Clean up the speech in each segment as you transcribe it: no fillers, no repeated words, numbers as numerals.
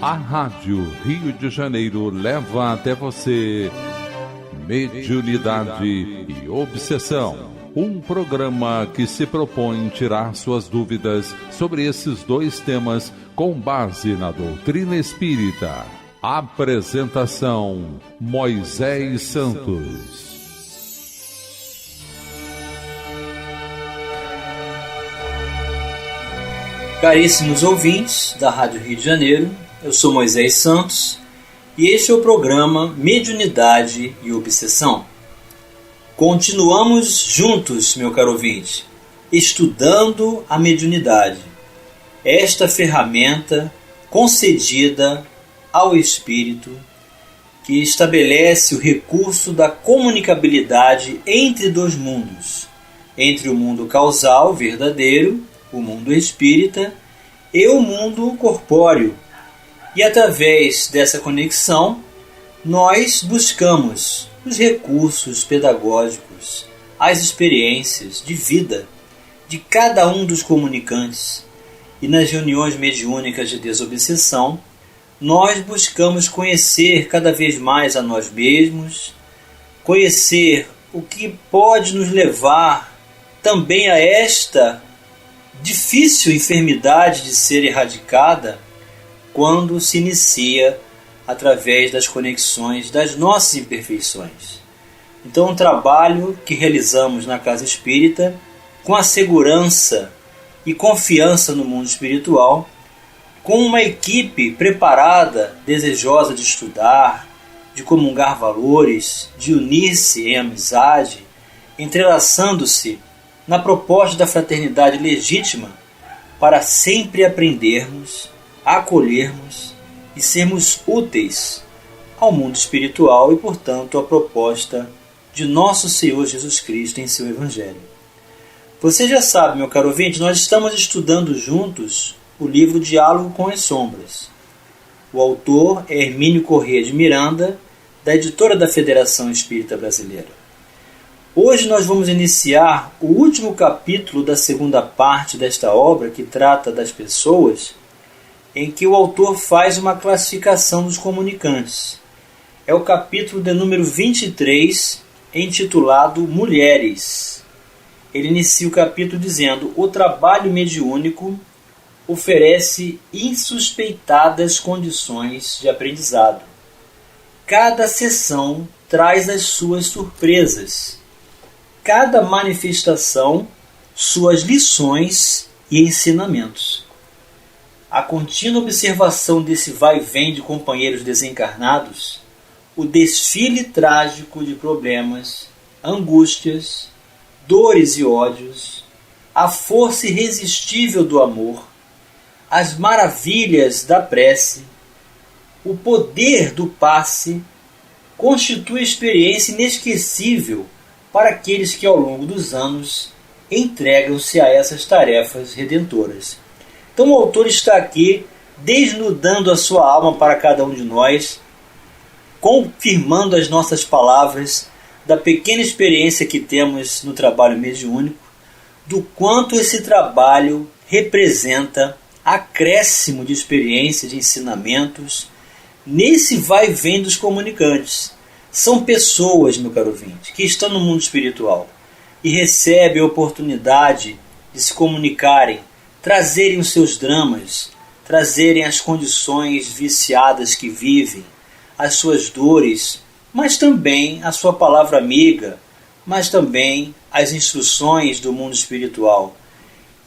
A Rádio Rio de Janeiro leva até você Mediunidade e Obsessão, um programa que se propõe tirar suas dúvidas sobre esses dois temas com base na doutrina espírita. Apresentação: Moisés Santos. Caríssimos ouvintes da Rádio Rio de Janeiro, eu sou Moisés Santos e este é o programa Mediunidade e Obsessão. Continuamos juntos, meu caro ouvinte, estudando a mediunidade, esta ferramenta concedida ao Espírito que estabelece o recurso da comunicabilidade entre dois mundos, entre o mundo causal verdadeiro, o mundo espírita, e o mundo corpóreo. E através dessa conexão, nós buscamos os recursos pedagógicos, as experiências de vida de cada um dos comunicantes. E nas reuniões mediúnicas de desobsessão, nós buscamos conhecer cada vez mais a nós mesmos, conhecer o que pode nos levar também a esta difícil enfermidade de ser erradicada quando se inicia através das conexões das nossas imperfeições. Então, um trabalho que realizamos na Casa Espírita com a segurança e confiança no mundo espiritual, com uma equipe preparada, desejosa de estudar, de comungar valores, de unir-se em amizade, entrelaçando-se na proposta da fraternidade legítima para sempre aprendermos, acolhermos e sermos úteis ao mundo espiritual e, portanto, à proposta de nosso Senhor Jesus Cristo em seu Evangelho. Você já sabe, meu caro ouvinte, nós estamos estudando juntos o livro Diálogo com as Sombras. O autor é Hermínio Corrêa de Miranda, da editora da Federação Espírita Brasileira. Hoje nós vamos iniciar o último capítulo da segunda parte desta obra, que trata das pessoas, em que o autor faz uma classificação dos comunicantes. É o capítulo de número 23, intitulado Mulheres. Ele inicia o capítulo dizendo: o trabalho mediúnico oferece insuspeitadas condições de aprendizado. Cada sessão traz as suas surpresas. Cada manifestação, suas lições e ensinamentos. A contínua observação desse vai e vem de companheiros desencarnados, o desfile trágico de problemas, angústias, dores e ódios, a força irresistível do amor, as maravilhas da prece, o poder do passe, constitui experiência inesquecível para aqueles que ao longo dos anos entregam-se a essas tarefas redentoras. Então o autor está aqui desnudando a sua alma para cada um de nós, confirmando as nossas palavras da pequena experiência que temos no trabalho mediúnico, do quanto esse trabalho representa acréscimo de experiência, de ensinamentos, nesse vai e vem dos comunicantes. São pessoas, meu caro ouvinte, que estão no mundo espiritual e recebem a oportunidade de se comunicarem, trazerem os seus dramas, trazerem as condições viciadas que vivem, as suas dores, mas também a sua palavra amiga, mas também as instruções do mundo espiritual.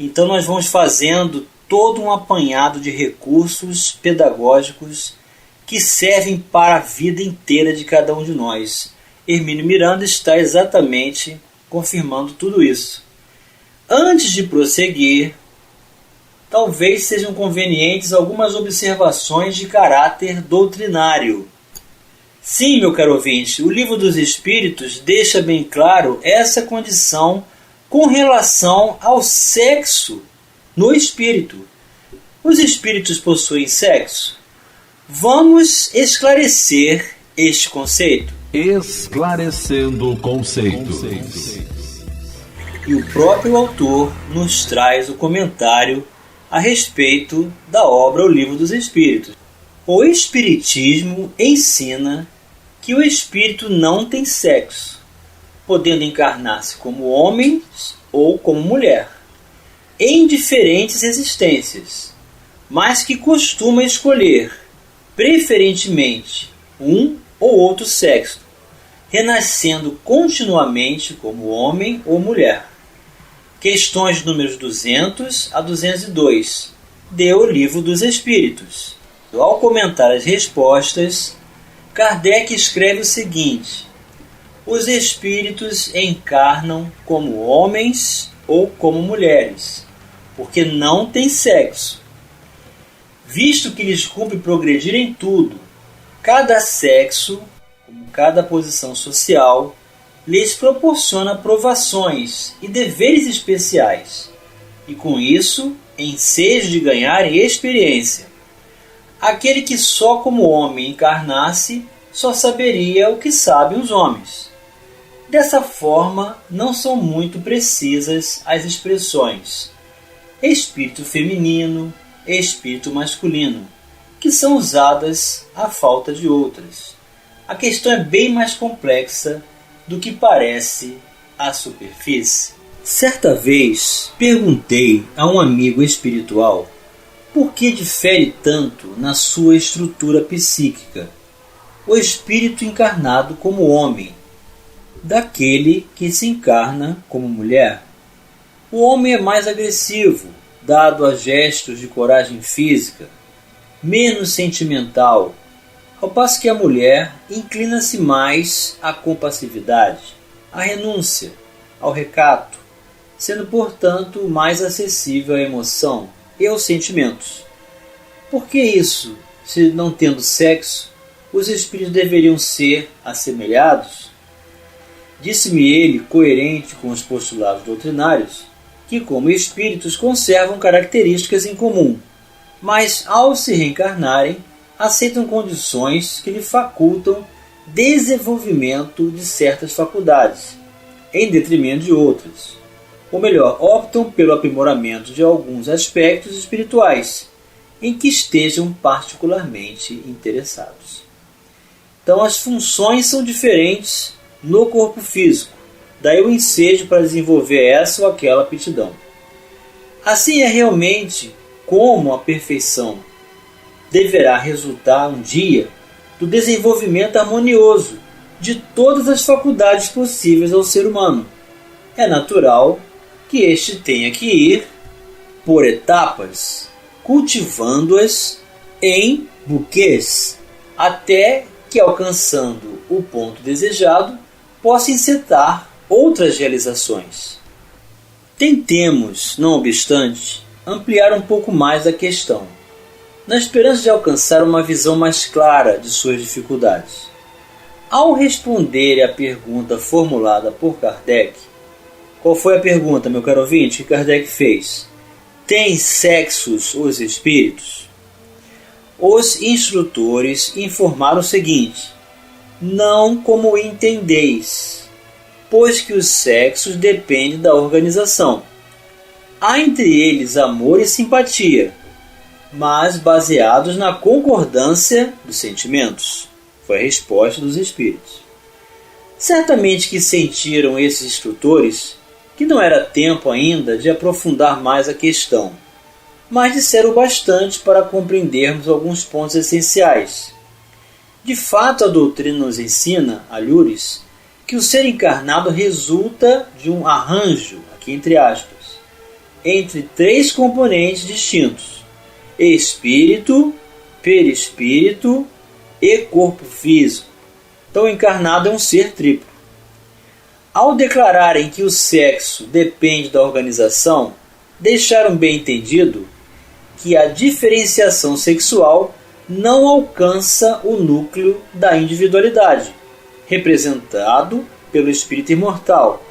Então nós vamos fazendo todo um apanhado de recursos pedagógicos que servem para a vida inteira de cada um de nós. Hermínio Miranda está exatamente confirmando tudo isso. Antes de prosseguir, talvez sejam convenientes algumas observações de caráter doutrinário. Sim, meu caro ouvinte, o Livro dos Espíritos deixa bem claro essa condição com relação ao sexo no espírito. Os espíritos possuem sexo? Vamos esclarecer este conceito. Esclarecendo conceitos. E o próprio autor nos traz o comentário a respeito da obra O Livro dos Espíritos. O Espiritismo ensina que o espírito não tem sexo, podendo encarnar-se como homem ou como mulher, em diferentes existências, mas que costuma escolher, preferentemente, um ou outro sexo, renascendo continuamente como homem ou mulher. Questões números 200 a 202 do Livro dos Espíritos. Ao comentar as respostas, Kardec escreve o seguinte: os espíritos encarnam como homens ou como mulheres, porque não têm sexo. Visto que lhes cumpre progredir em tudo, cada sexo, como cada posição social, lhes proporciona provações e deveres especiais, e com isso, ensejo de ganharem experiência. Aquele que só como homem encarnasse, só saberia o que sabem os homens. Dessa forma, não são muito precisas as expressões espírito feminino, espírito masculino, que são usadas à falta de outras. A questão é bem mais complexa do que parece à superfície. Certa vez, perguntei a um amigo espiritual por que difere tanto na sua estrutura psíquica o espírito encarnado como homem daquele que se encarna como mulher. O homem é mais agressivo, dado a gestos de coragem física, menos sentimental, ao passo que a mulher inclina-se mais à compassividade, à renúncia, ao recato, sendo, portanto, mais acessível à emoção e aos sentimentos. Por que isso, se não tendo sexo, os espíritos deveriam ser assemelhados? Disse-me ele, coerente com os postulados doutrinários, que como espíritos conservam características em comum, mas ao se reencarnarem, aceitam condições que lhe facultam desenvolvimento de certas faculdades, em detrimento de outras. Ou melhor, optam pelo aprimoramento de alguns aspectos espirituais, em que estejam particularmente interessados. Então as funções são diferentes no corpo físico, daí o ensejo para desenvolver essa ou aquela aptidão. Assim é realmente como a perfeição deverá resultar um dia do desenvolvimento harmonioso de todas as faculdades possíveis ao ser humano. É natural que este tenha que ir por etapas, cultivando-as em buquês, até que, alcançando o ponto desejado, possa encetar outras realizações. Tentemos, não obstante, ampliar um pouco mais a questão, na esperança de alcançar uma visão mais clara de suas dificuldades. Ao responder à pergunta formulada por Kardec, qual foi a pergunta, meu caro ouvinte, que Kardec fez? Têm sexos os espíritos? Os instrutores informaram o seguinte: não como entendeis, pois que os sexos dependem da organização. Há entre eles amor e simpatia, mas baseados na concordância dos sentimentos. Foi a resposta dos espíritos. Certamente que sentiram esses instrutores que não era tempo ainda de aprofundar mais a questão, mas disseram bastante para compreendermos alguns pontos essenciais. De fato, a doutrina nos ensina, alhures, que o ser encarnado resulta de um arranjo, aqui entre aspas, entre três componentes distintos: espírito, perispírito e corpo físico. Então, o encarnado é um ser triplo. Ao declararem que o sexo depende da organização, deixaram bem entendido que a diferenciação sexual não alcança o núcleo da individualidade, representado pelo espírito imortal,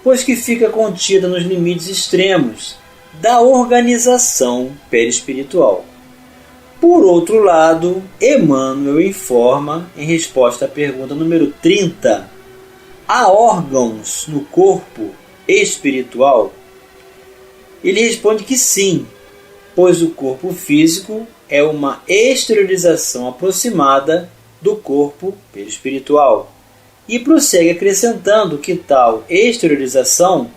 pois que fica contida nos limites extremos da organização perispiritual. Por outro lado, Emmanuel informa, em resposta à pergunta número 30, há órgãos no corpo espiritual? Ele responde que sim, pois o corpo físico é uma exteriorização aproximada do corpo perispiritual. E prossegue acrescentando que tal exteriorização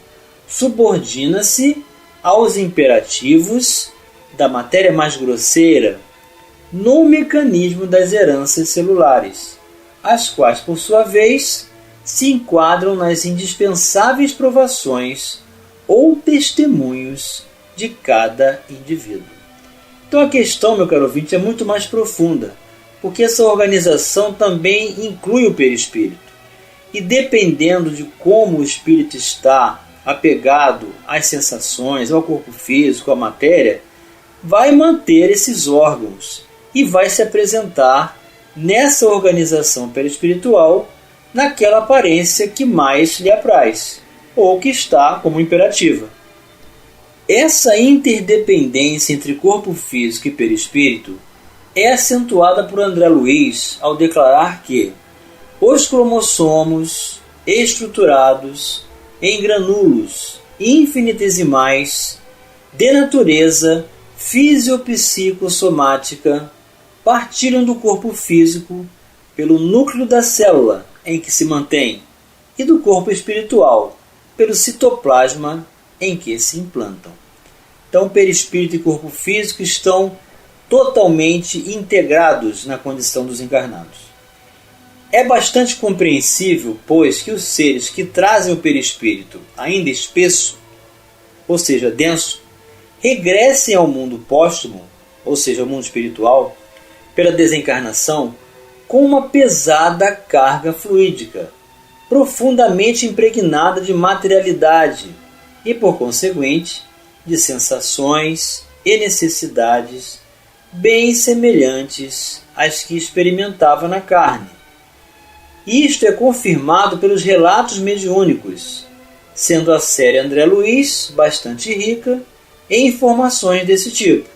subordina-se aos imperativos da matéria mais grosseira no mecanismo das heranças celulares, as quais, por sua vez, se enquadram nas indispensáveis provações ou testemunhos de cada indivíduo. Então a questão, meu caro ouvinte, é muito mais profunda, porque essa organização também inclui o perispírito. E dependendo de como o espírito está apegado às sensações, ao corpo físico, à matéria, vai manter esses órgãos e vai se apresentar nessa organização perispiritual naquela aparência que mais lhe apraz, ou que está como imperativa. Essa interdependência entre corpo físico e perispírito é acentuada por André Luiz ao declarar que os cromossomos estruturados em granúlos infinitesimais de natureza fisiopsicossomática partilham do corpo físico pelo núcleo da célula em que se mantém e do corpo espiritual pelo citoplasma em que se implantam. Então, perispírito e corpo físico estão totalmente integrados na condição dos encarnados. É bastante compreensível, pois, que os seres que trazem o perispírito ainda espesso, ou seja, denso, regressem ao mundo póstumo, ou seja, ao mundo espiritual, pela desencarnação, com uma pesada carga fluídica, profundamente impregnada de materialidade e, por conseguinte, de sensações e necessidades bem semelhantes às que experimentava na carne. Isto é confirmado pelos relatos mediúnicos, sendo a série André Luiz bastante rica em informações desse tipo.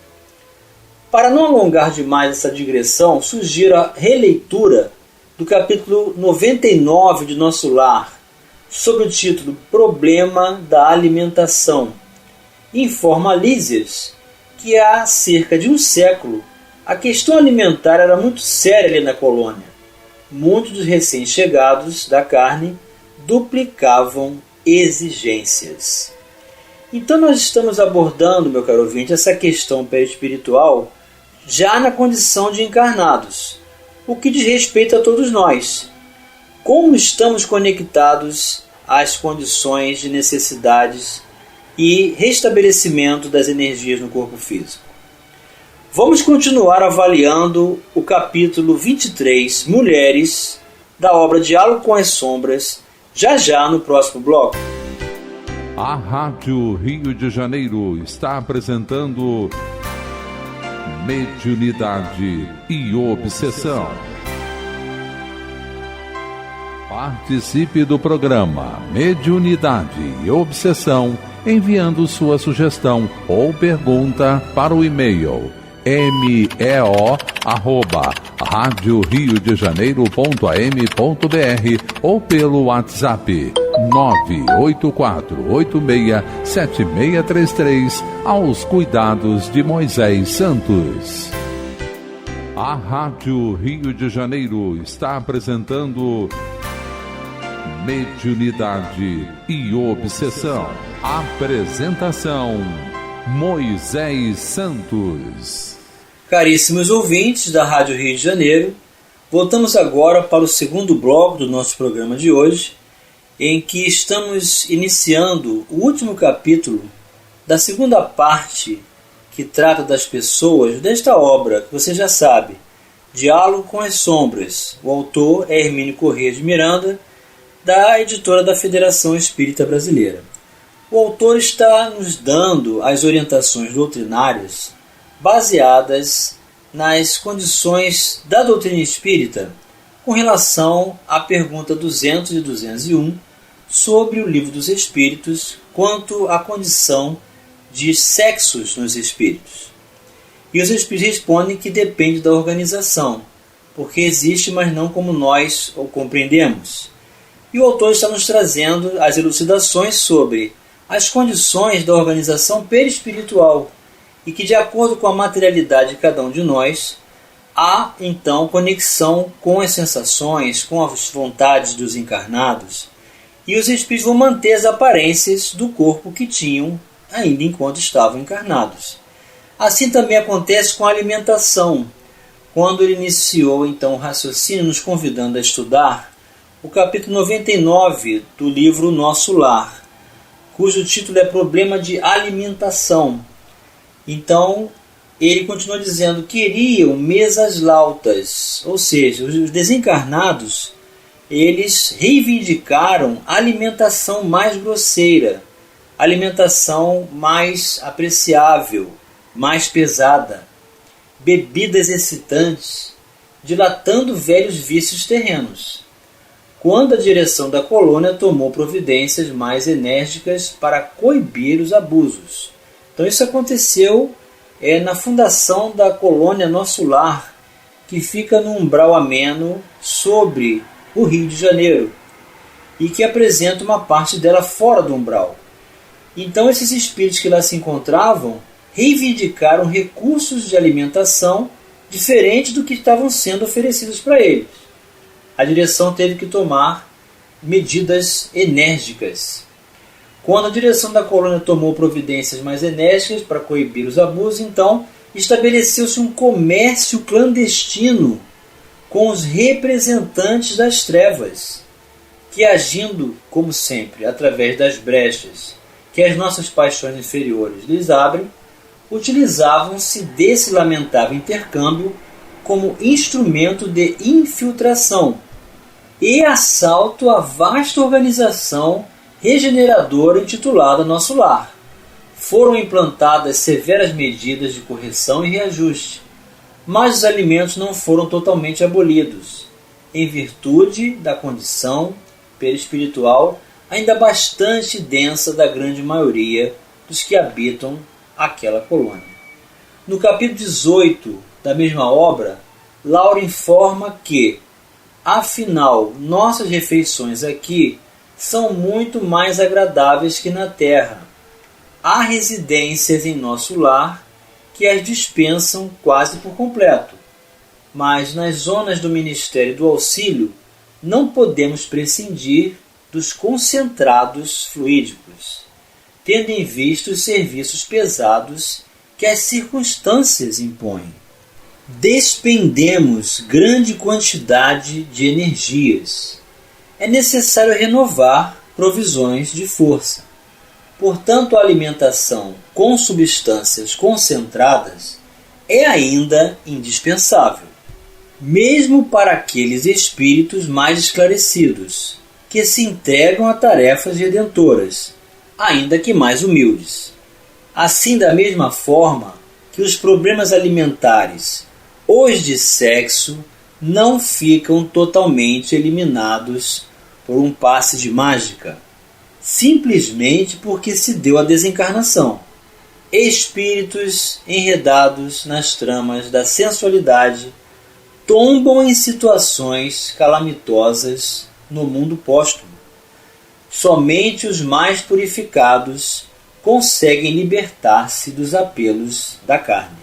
Para não alongar demais essa digressão, sugiro a releitura do capítulo 99 de Nosso Lar, sob o título Problema da Alimentação. Informa Lísias que há cerca de um século a questão alimentar era muito séria ali na colônia. Muitos dos recém-chegados da carne duplicavam exigências. Então nós estamos abordando, meu caro ouvinte, essa questão perispiritual já na condição de encarnados, o que diz respeito a todos nós. Como estamos conectados às condições de necessidades e restabelecimento das energias no corpo físico. Vamos continuar avaliando o capítulo 23, Mulheres, da obra Diálogo com as Sombras, já no próximo bloco. A Rádio Rio de Janeiro está apresentando Mediunidade e Obsessão. Participe do programa Mediunidade e Obsessão enviando sua sugestão ou pergunta para o e-mail meo@radioriodejaneiro.am.br ou pelo WhatsApp 984867633 aos cuidados de Moisés Santos. A Rádio Rio de Janeiro está apresentando Mediunidade e Obsessão. Apresentação Moisés Santos. Caríssimos ouvintes da Rádio Rio de Janeiro, voltamos agora para o segundo bloco do nosso programa de hoje, em que estamos iniciando o último capítulo da segunda parte que trata das pessoas desta obra, que você já sabe, Diálogo com as Sombras. O autor é Hermínio Corrêa de Miranda, da editora da Federação Espírita Brasileira. O autor está nos dando as orientações doutrinárias baseadas nas condições da doutrina espírita com relação à pergunta 200 e 201 sobre o Livro dos Espíritos quanto à condição de sexos nos espíritos. E os espíritos respondem que depende da organização, porque existe, mas não como nós o compreendemos. E o autor está nos trazendo as elucidações sobre as condições da organização perispiritual e que, de acordo com a materialidade de cada um de nós, há então conexão com as sensações, com as vontades dos encarnados, e os espíritos vão manter as aparências do corpo que tinham ainda enquanto estavam encarnados. Assim também acontece com a alimentação. Quando ele iniciou então o raciocínio, nos convidando a estudar o capítulo 99 do livro Nosso Lar, cujo título é Problema de Alimentação. Então, ele continua dizendo: queriam mesas lautas, ou seja, os desencarnados, eles reivindicaram a alimentação mais grosseira, alimentação mais apreciável, mais pesada, bebidas excitantes, dilatando velhos vícios terrenos. Quando a direção da colônia tomou providências mais enérgicas para coibir os abusos. Então isso aconteceu na fundação da colônia Nosso Lar, que fica no umbral ameno sobre o Rio de Janeiro, e que apresenta uma parte dela fora do umbral. Então esses espíritos que lá se encontravam reivindicaram recursos de alimentação diferentes do que estavam sendo oferecidos para eles. A direção teve que tomar medidas enérgicas. Quando a direção da colônia tomou providências mais enérgicas para coibir os abusos, então estabeleceu-se um comércio clandestino com os representantes das trevas, que, agindo, como sempre, através das brechas que as nossas paixões inferiores lhes abrem, utilizavam-se desse lamentável intercâmbio como instrumento de infiltração e assalto à vasta organização regeneradora intitulada Nosso Lar. Foram implantadas severas medidas de correção e reajuste, mas os alimentos não foram totalmente abolidos, em virtude da condição perispiritual ainda bastante densa da grande maioria dos que habitam aquela colônia. No capítulo 18 da mesma obra, Laura informa que, afinal, nossas refeições aqui são muito mais agradáveis que na terra. Há residências em nosso lar que as dispensam quase por completo, mas nas zonas do Ministério do Auxílio não podemos prescindir dos concentrados fluídicos, tendo em vista os serviços pesados que as circunstâncias impõem. Despendemos grande quantidade de energias. É necessário renovar provisões de força. Portanto, a alimentação com substâncias concentradas é ainda indispensável, mesmo para aqueles espíritos mais esclarecidos, que se entregam a tarefas redentoras, ainda que mais humildes. Assim, da mesma forma que os problemas alimentares, os de sexo, não ficam totalmente eliminados por um passe de mágica, simplesmente porque se deu a desencarnação. Espíritos enredados nas tramas da sensualidade tombam em situações calamitosas no mundo póstumo. Somente os mais purificados conseguem libertar-se dos apelos da carne.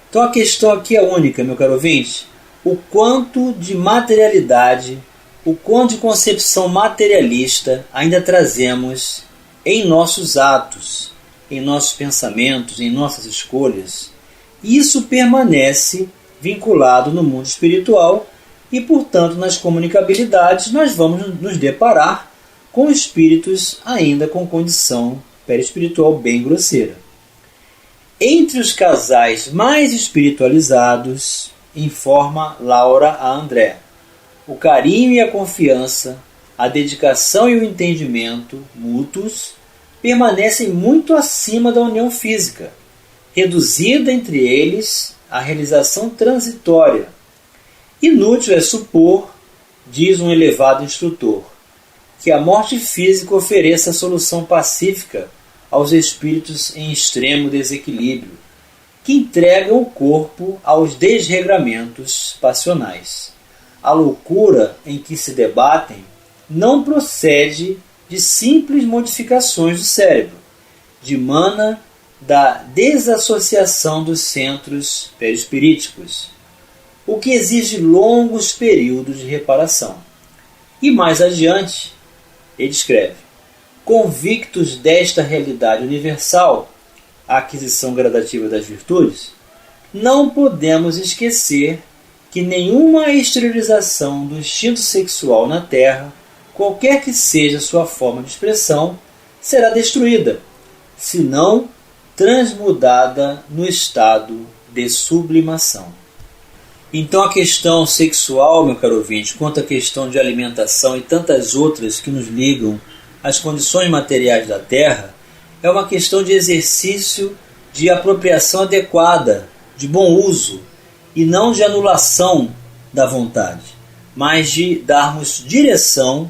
Então a questão aqui é única, meu caro ouvinte. O quanto de materialidade, o quanto de concepção materialista ainda trazemos em nossos atos, em nossos pensamentos, em nossas escolhas. Isso permanece vinculado no mundo espiritual e, portanto, nas comunicabilidades nós vamos nos deparar com espíritos ainda com condição perispiritual bem grosseira. Entre os casais mais espiritualizados, informa Laura a André, o carinho e a confiança, a dedicação e o entendimento mútuos permanecem muito acima da união física, reduzida entre eles a realização transitória. Inútil é supor, diz um elevado instrutor, que a morte física ofereça a solução pacífica aos espíritos em extremo desequilíbrio, que entregam o corpo aos desregramentos passionais. A loucura em que se debatem não procede de simples modificações do cérebro, dimana da desassociação dos centros perispiríticos, o que exige longos períodos de reparação. E mais adiante, ele escreve: convictos desta realidade universal, a aquisição gradativa das virtudes, não podemos esquecer que nenhuma exteriorização do instinto sexual na Terra, qualquer que seja sua forma de expressão, será destruída, se não transmudada no estado de sublimação. Então a questão sexual, meu caro ouvinte, quanto à questão de alimentação e tantas outras que nos ligam às condições materiais da Terra, é uma questão de exercício de apropriação adequada, de bom uso, e não de anulação da vontade, mas de darmos direção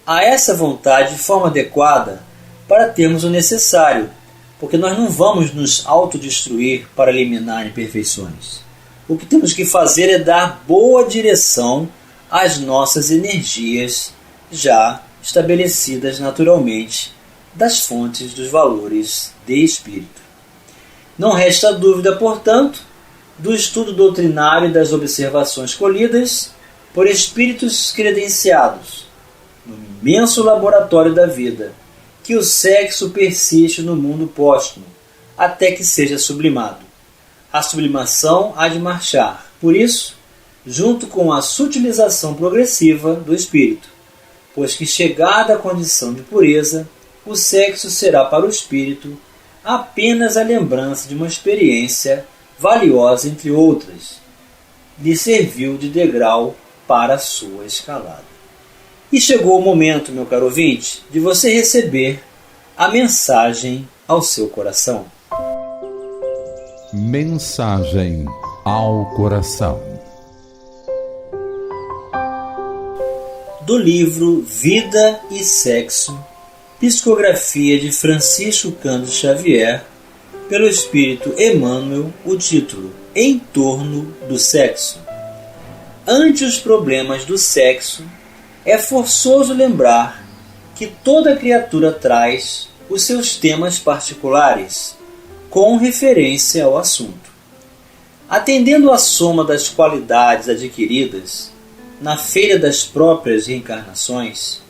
a essa vontade de forma adequada para termos o necessário, porque nós não vamos nos autodestruir para eliminar imperfeições. O que temos que fazer é dar boa direção às nossas energias já estabelecidas naturalmente das fontes dos valores de espírito. Não resta dúvida, portanto, do estudo doutrinário e das observações colhidas por espíritos credenciados no imenso laboratório da vida, que o sexo persiste no mundo póstumo, até que seja sublimado. A sublimação há de marchar, por isso, junto com a sutilização progressiva do espírito, pois que, chegada à condição de pureza, o sexo será para o espírito apenas a lembrança de uma experiência valiosa, entre outras, lhe serviu de degrau para a sua escalada. E chegou o momento, meu caro ouvinte, de você receber a mensagem ao seu coração. Mensagem ao coração. Do livro Vida e Sexo, psicografia de Francisco Cândido Xavier, pelo Espírito Emmanuel, o título Em torno do sexo. Ante os problemas do sexo, é forçoso lembrar que toda criatura traz os seus temas particulares, com referência ao assunto. Atendendo à soma das qualidades adquiridas na feira das próprias reencarnações,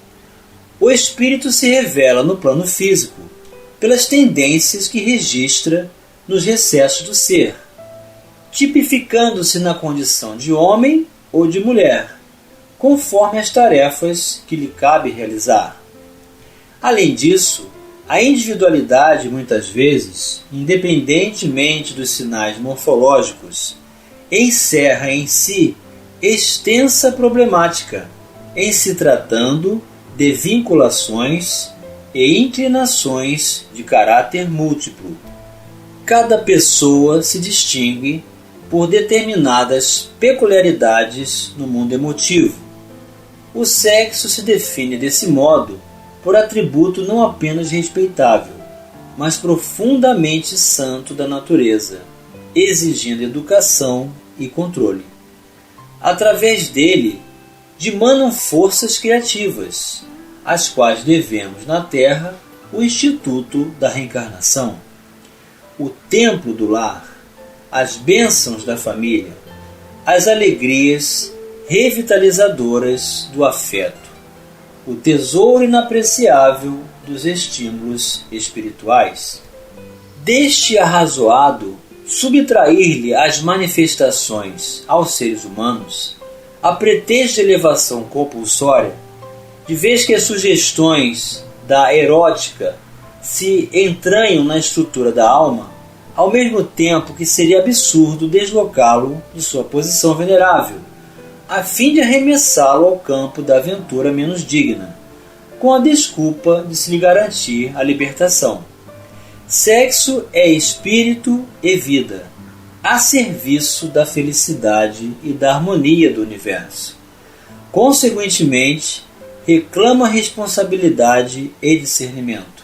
o espírito se revela no plano físico pelas tendências que registra nos recessos do ser, tipificando-se na condição de homem ou de mulher, conforme as tarefas que lhe cabe realizar. Além disso, a individualidade, muitas vezes, independentemente dos sinais morfológicos, encerra em si extensa problemática, em se tratando de vinculações e inclinações de caráter múltiplo. Cada pessoa se distingue por determinadas peculiaridades no mundo emotivo. O sexo se define desse modo por atributo não apenas respeitável, mas profundamente santo da natureza, exigindo educação e controle. Através dele, dimanam forças criativas, às quais devemos na Terra o Instituto da Reencarnação, o templo do lar, as bênçãos da família, as alegrias revitalizadoras do afeto, o tesouro inapreciável dos estímulos espirituais. Deste arrazoado subtrair-lhe as manifestações aos seres humanos, a pretexto de elevação compulsória, de vez que as sugestões da erótica se entranham na estrutura da alma, ao mesmo tempo que seria absurdo deslocá-lo de sua posição venerável, a fim de arremessá-lo ao campo da aventura menos digna, com a desculpa de se lhe garantir a libertação. Sexo é espírito e vida, a serviço da felicidade e da harmonia do universo. Consequentemente, reclama responsabilidade e discernimento,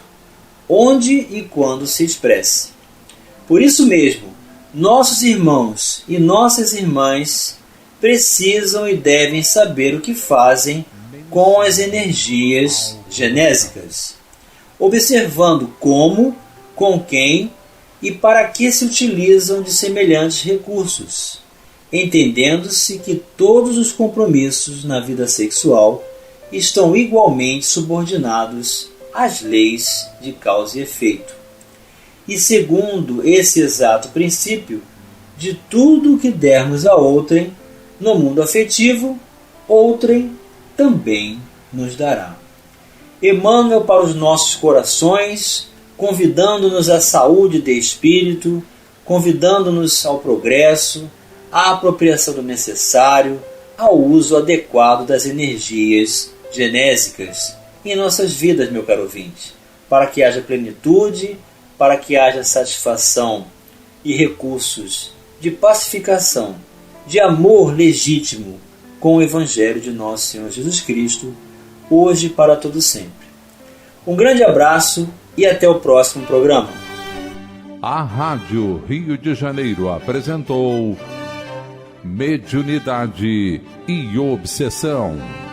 onde e quando se expresse. Por isso mesmo, nossos irmãos e nossas irmãs precisam e devem saber o que fazem com as energias genésicas, observando como, com quem e para que se utilizam de semelhantes recursos, entendendo-se que todos os compromissos na vida sexual estão igualmente subordinados às leis de causa e efeito. E segundo esse exato princípio, de tudo o que dermos a outrem, no mundo afetivo, outrem também nos dará. Emmanuel para os nossos corações, convidando-nos à saúde de espírito, convidando-nos ao progresso, à apropriação do necessário, ao uso adequado das energias genésicas em nossas vidas, meu caro ouvinte, para que haja plenitude, para que haja satisfação e recursos de pacificação, de amor legítimo com o Evangelho de nosso Senhor Jesus Cristo, hoje e para todo sempre. Um grande abraço e até o próximo programa. A Rádio Rio de Janeiro apresentou Mediunidade e Obsessão.